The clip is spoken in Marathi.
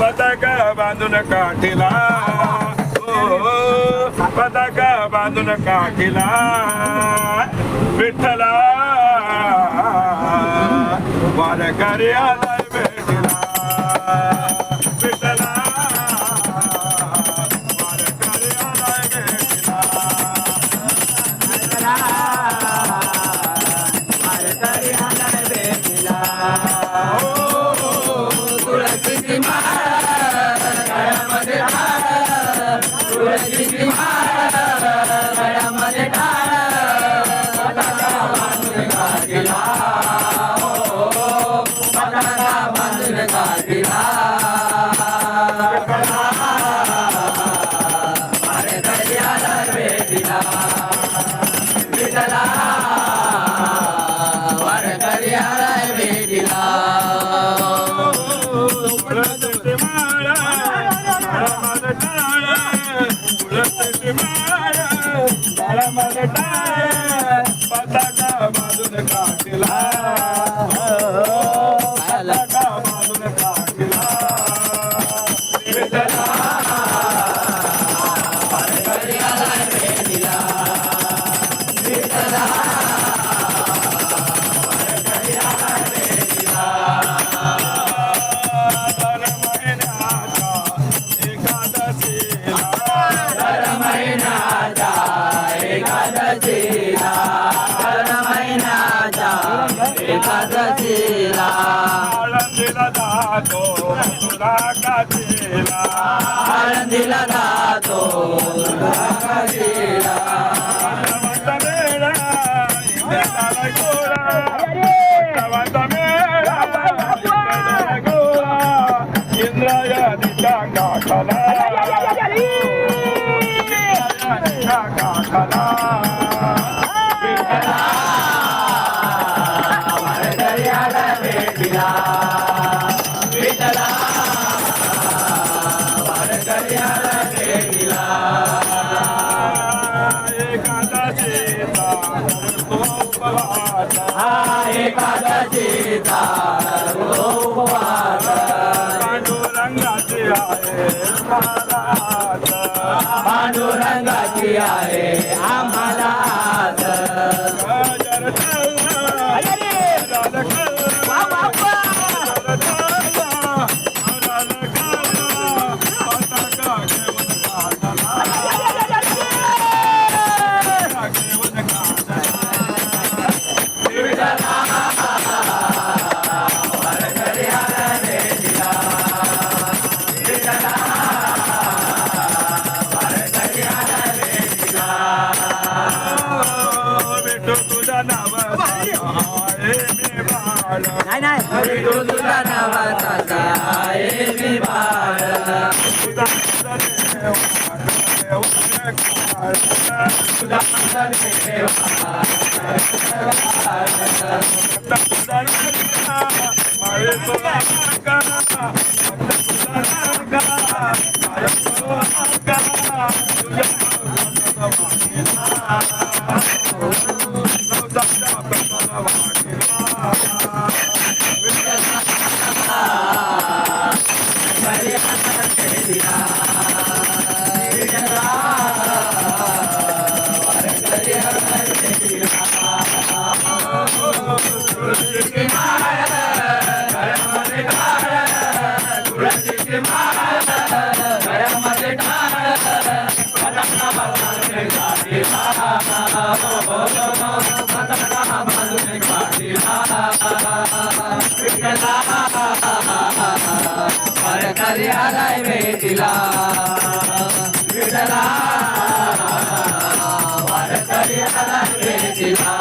पताक बांधून काठीला पताक बांधून काठीला विठ्ठला वारकरी आलाय भेटीला विठ्ठला वारकरी आलाय भेटीला वारकरी आलाय भेटीला तुळशीची माळ गळ्यामध्ये हार तुळशीची माळ गळ्यामध्ये हार पताका बांधून काठीला पताका बांधून काठीला वारकरी आलाय भेटीला विठ्ठला वारकरी आलाय भेटीला तुळशीची माळ गळ्यामध्ये टाळ तुळशीची माळ गळ्यामध्ये टाळ पताका बांधून काठीला पताका बांधून काठीला विठ्ठला वारकरी आलाय भेटीला विठ्ठला वारकरी आलाय भेटीला दर महिन्याच्या एकादशीला दर महिन्याच्या एकादशीला आळंदीला जातो तुला काठीला आळंदीला जातो तुळशीला भगवंत मेळा इंद्राला गोळा भगवंत मेळा इंद्राला गोळा इंद्रायणीच्या गाठाला इंद्रायणीच्या गाठाला विठ्ठला वारकरी आलाय भेटीला विठ्ठला वारकरी आलाय भेटीला एकादशीचा तो उपवास एकादशीचा उपवास पांडुरंगाची आहे महाराज पांडुरंगाची आहे आम्हाला आज. गजर चालला राज खाल्ला गजर चालला राज खाल्ला पताका घेऊन काढला पताका घेऊन काढला विठ्ठला वारकरी आलाय भेटीला विठ्ठला वारकरी आलाय भेटीला भेटू तुझ्या नावाचा आहे मी बाळ विठू तुझ्या नावाचा आहे मी बाळ तुझा देव देव काळ तुझा देव माळे तुला का वारकरी आलाय भेटीला विठ्ठला वारकरी आलाय भेटीला